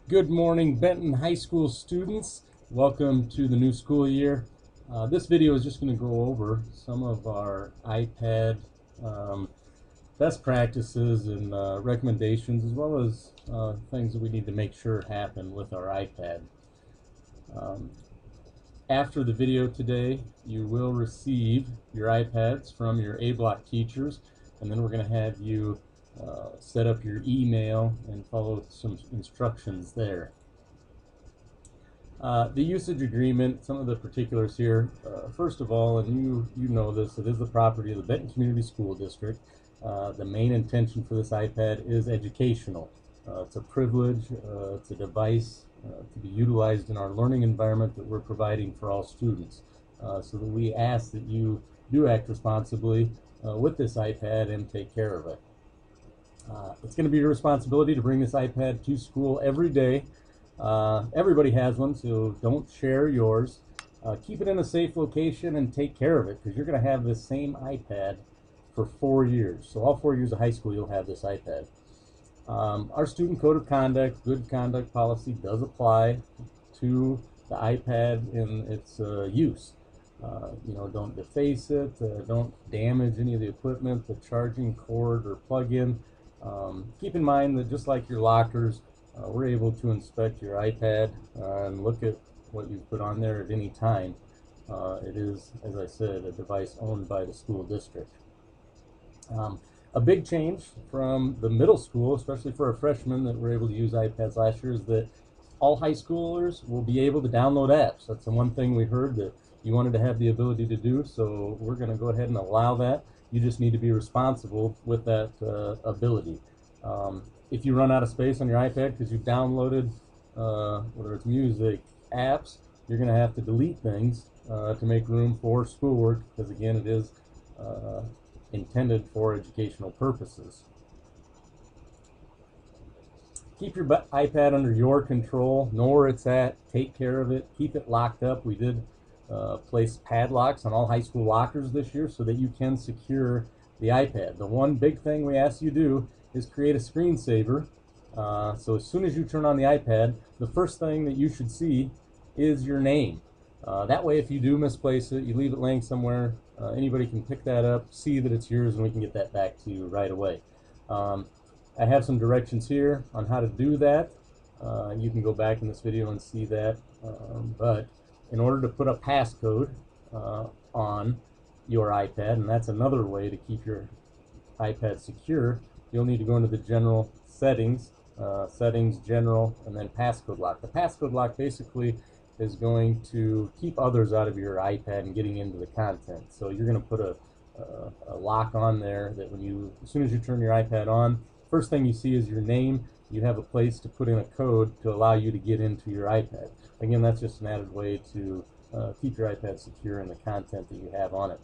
Good morning, Benton High School students. Welcome to the new school year. This video is just going to go over some of our iPad um, best practices and recommendations, as well as things that we need to make sure happen with our iPad. Um, After the video today, you will receive your iPads from your A-Block teachers, and then we're going to have you set up your email and follow some instructions there. The usage agreement, some of the particulars here. First of all, and you know this, it is the property of the Benton Community School District. The main intention for this iPad is educational. It's a privilege, it's a device to be utilized in our learning environment that we're providing for all students. So that we ask that you do act responsibly with this iPad and take care of it. It's going to be your responsibility to bring this iPad to school every day. Everybody has one, so don't share yours. Keep it in a safe location and take care of it, because you're going to have this same iPad for 4 years. So all 4 years of high school, you'll have this iPad. Our student code of conduct, good conduct policy, does apply to the iPad in its use. Don't deface it, don't damage any of the equipment, the charging cord or plug-in. Keep in mind that just like your lockers, we're able to inspect your iPad and look at what you've put on there at any time. It is, as I said, a device owned by the school district. A big change from the middle school, especially for our freshmen that were able to use iPads last year, is that all high schoolers will be able to download apps. That's the one thing we heard that you wanted to have the ability to do, so we're going to go ahead and allow that. You just need to be responsible with that ability. If you run out of space on your iPad because you've downloaded, whether it's music, apps, you're going to have to delete things to make room for schoolwork, because again, it is intended for educational purposes. Keep your iPad under your control. Know where it's at. Take care of it. Keep it locked up. We did place padlocks on all high school lockers this year so that you can secure the iPad. The one big thing we ask you to do is create a screensaver. So as soon as you turn on the iPad, the first thing that you should see is your name. That way, if you do misplace it, you leave it laying somewhere, anybody can pick that up, see that it's yours, and we can get that back to you right away. I have some directions here on how to do that. You can go back in this video and see that. But in order to put a passcode on your iPad, and that's another way to keep your iPad secure, you'll need to go into the general settings, general, and then passcode lock. The passcode lock basically is going to keep others out of your iPad and getting into the content. So you're going to put a lock on there that as soon as you turn your iPad on, first thing you see is your name. You have a place to put in a code to allow you to get into your iPad. Again, that's just an added way to keep your iPad secure in the content that you have on it.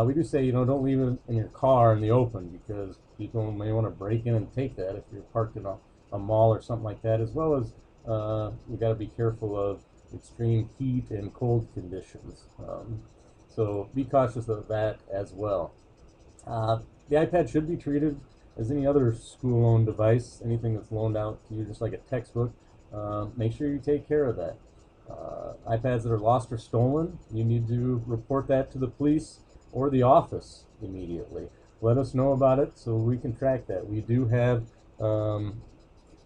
We do say, don't leave it in your car in the open, because people may want to break in and take that if you're parked in a mall or something like that, as well as we got to be careful of extreme heat and cold conditions. So be cautious of that as well. The iPad should be treated as any other school-owned device, anything that's loaned out to you, just like a textbook. Make sure you take care of that. iPads that are lost or stolen, you need to report that to the police or the office immediately. Let us know about it so we can track that. We do have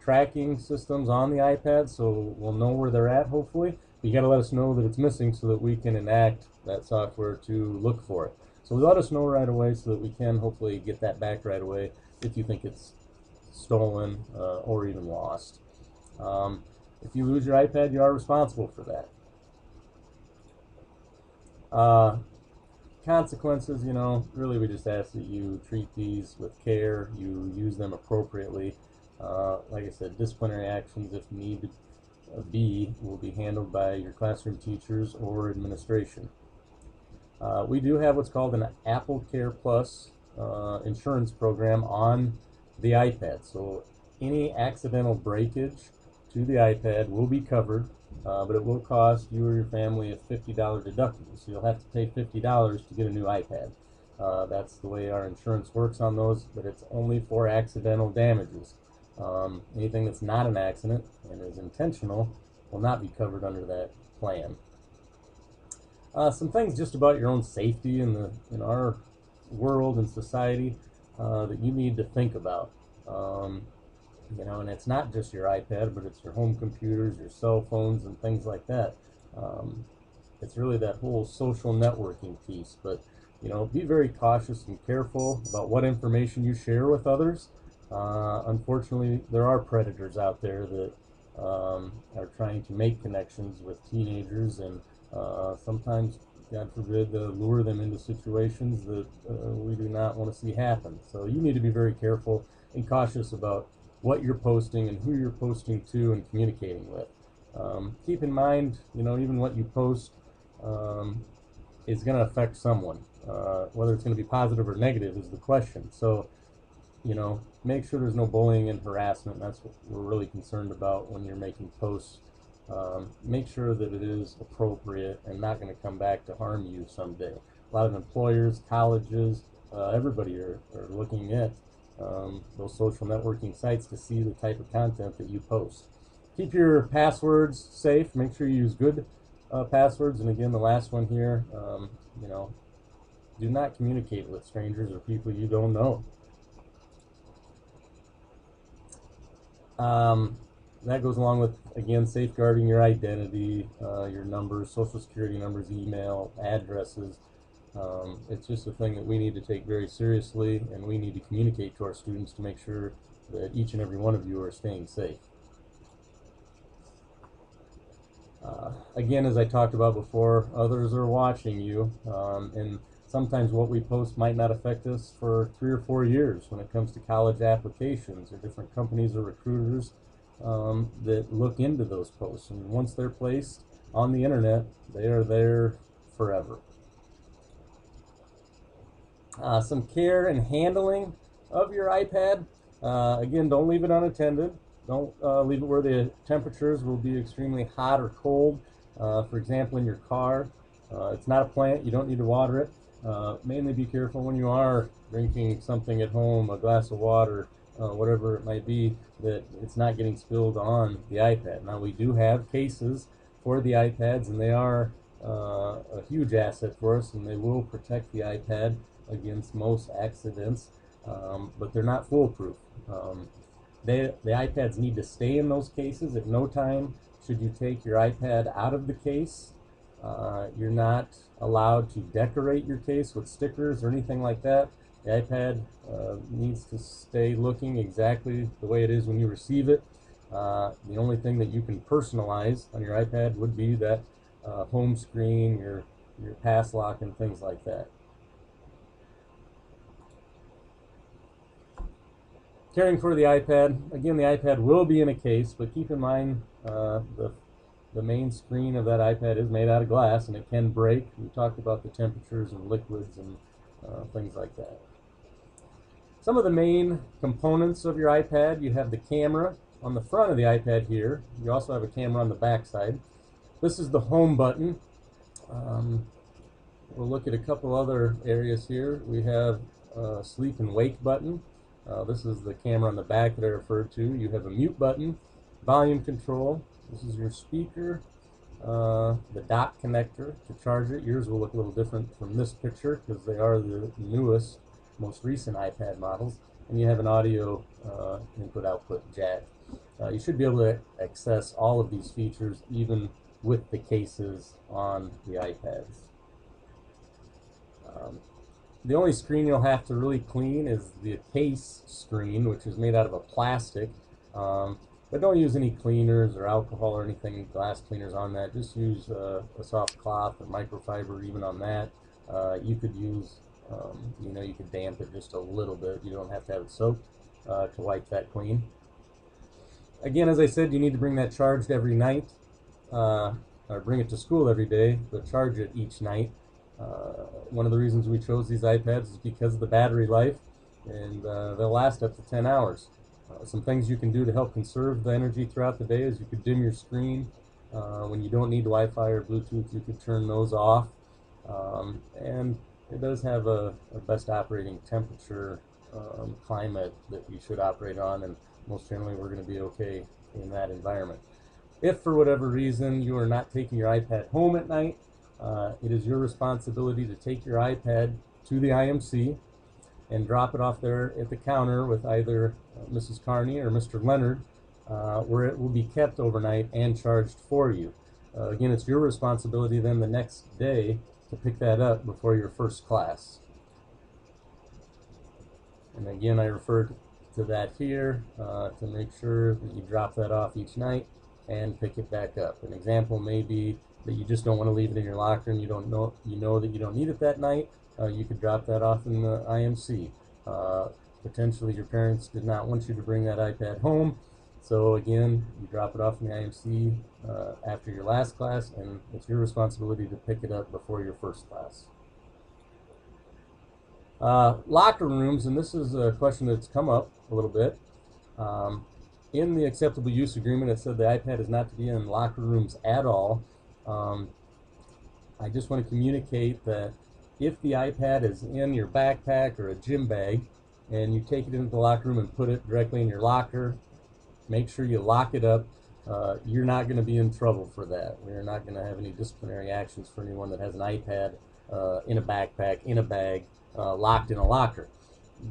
tracking systems on the iPad, so we'll know where they're at, hopefully. But you got to let us know that it's missing so that we can enact that software to look for it. So let us know right away so that we can hopefully get that back right away if you think it's stolen or even lost. If you lose your iPad, you are responsible for that. Consequences, really we just ask that you treat these with care, you use them appropriately. Like I said, disciplinary actions, if need be, will be handled by your classroom teachers or administration. We do have what's called an Apple Care Plus insurance program on the iPad. So any accidental breakage to the iPad will be covered, but it will cost you or your family a $50 deductible. So you'll have to pay $50 to get a new iPad. That's the way our insurance works on those, but it's only for accidental damages. Anything that's not an accident and is intentional will not be covered under that plan. Some things just about your own safety in our world and society that you need to think about. And it's not just your iPad, but it's your home computers, your cell phones, and things like that. It's really that whole social networking piece. But be very cautious and careful about what information you share with others. Unfortunately, there are predators out there that are trying to make connections with teenagers, and sometimes, God forbid, lure them into situations that we do not want to see happen. So you need to be very careful and cautious about what you're posting and who you're posting to and communicating with. Keep in mind, even what you post is going to affect someone. Whether it's going to be positive or negative is the question. So, make sure there's no bullying and harassment. That's what we're really concerned about when you're making posts. Make sure that it is appropriate and not going to come back to harm you someday. A lot of employers, colleges, everybody are looking at those social networking sites to see the type of content that you post. Keep your passwords safe. Make sure you use good passwords. And again, the last one here, do not communicate with strangers or people you don't know. That goes along with, again, safeguarding your identity, your numbers, social security numbers, email, addresses. It's just a thing that we need to take very seriously, and we need to communicate to our students to make sure that each and every one of you are staying safe. Again, as I talked about before, others are watching you, and sometimes what we post might not affect us for 3 or 4 years when it comes to college applications or different companies or recruiters that look into those posts. And once they're placed on the internet, they are there forever. Some care and handling of your iPad. Again, don't leave it unattended. Don't leave it where the temperatures will be extremely hot or cold. For example, in your car, it's not a plant. You don't need to water it. Mainly be careful when you are drinking something at home, a glass of water, whatever it might be, that it's not getting spilled on the iPad. Now, we do have cases for the iPads, and they are a huge asset for us, and they will protect the iPad against most accidents, but they're not foolproof. The iPads need to stay in those cases. At no time should you take your iPad out of the case. You're not allowed to decorate your case with stickers or anything like that. The iPad needs to stay looking exactly the way it is when you receive it. The only thing that you can personalize on your iPad would be that home screen, your pass lock, and things like that. Caring for the iPad. Again, the iPad will be in a case, but keep in mind the main screen of that iPad is made out of glass, and it can break. We talked about the temperatures and liquids and things like that. Some of the main components of your iPad: you have the camera on the front of the iPad here. You also have a camera on the back side. This is the home button. We'll look at a couple other areas here. We have a sleep and wake button. This is the camera on the back that I referred to. You have a mute button, volume control. This is your speaker, the dock connector to charge it. Yours will look a little different from this picture because they are the newest, most recent iPad models. And you have an audio input-output jack. You should be able to access all of these features even with the cases on the iPads. The only screen you'll have to really clean is the case screen, which is made out of a plastic. But don't use any cleaners or alcohol or anything, glass cleaners on that. Just use a soft cloth or microfiber even on that. You could use, you could damp it just a little bit. You don't have to have it soaked to wipe that clean. Again, as I said, you need to bring that charged every night, or bring it to school every day, but charge it each night. One of the reasons we chose these iPads is because of the battery life, and they'll last up to 10 hours. Some things you can do to help conserve the energy throughout the day is you could dim your screen. When you don't need Wi-Fi or Bluetooth, you could turn those off. And it does have a best operating temperature climate that you should operate on, and most generally we're going to be okay in that environment. If for whatever reason you are not taking your iPad home at night, it is your responsibility to take your iPad to the IMC and drop it off there at the counter with either Mrs. Carney or Mr. Leonard, where it will be kept overnight and charged for you. Again, it's your responsibility then the next day to pick that up before your first class. And again, I referred to that here to make sure that you drop that off each night and pick it back up. An example may be that you just don't want to leave it in your locker and you know that you don't need it that night. You could drop that off in the IMC. Potentially your parents did not want you to bring that iPad home, so again, you drop it off in the IMC after your last class, and it's your responsibility to pick it up before your first class. Locker rooms, and this is a question that's come up a little bit. In the acceptable use agreement, it said the iPad is not to be in locker rooms at all. I just want to communicate that if the iPad is in your backpack or a gym bag and you take it into the locker room and put it directly in your locker, make sure you lock it up. You're not going to be in trouble for that. We're not going to have any disciplinary actions for anyone that has an iPad in a backpack, in a bag, locked in a locker.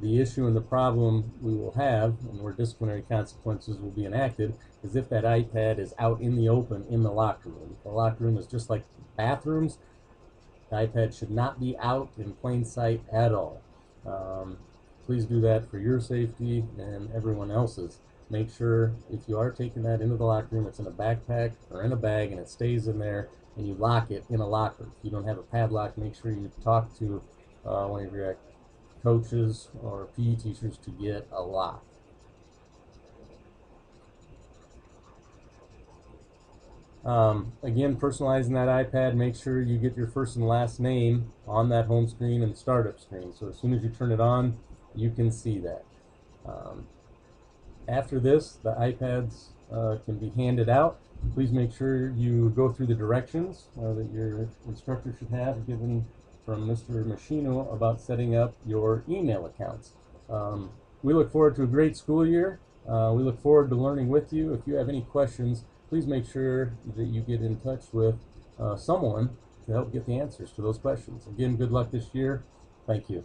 The issue and the problem we will have, and where disciplinary consequences will be enacted, is if that iPad is out in the open in the locker room. The locker room is just like bathrooms. The iPad should not be out in plain sight at all. Please do that for your safety and everyone else's. Make sure if you are taking that into the locker room, it's in a backpack or in a bag and it stays in there, and you lock it in a locker. If you don't have a padlock, make sure you talk to one of your coaches or PE teachers to get a lock. Again, personalizing that iPad, make sure you get your first and last name on that home screen and startup screen. So as soon as you turn it on, you can see that. After this, the iPads can be handed out. Please make sure you go through the directions that your instructor should have given from Mr. Machino about setting up your email accounts. We look forward to a great school year. We look forward to learning with you. If you have any questions, please make sure that you get in touch with someone to help get the answers to those questions. Again, good luck this year. Thank you.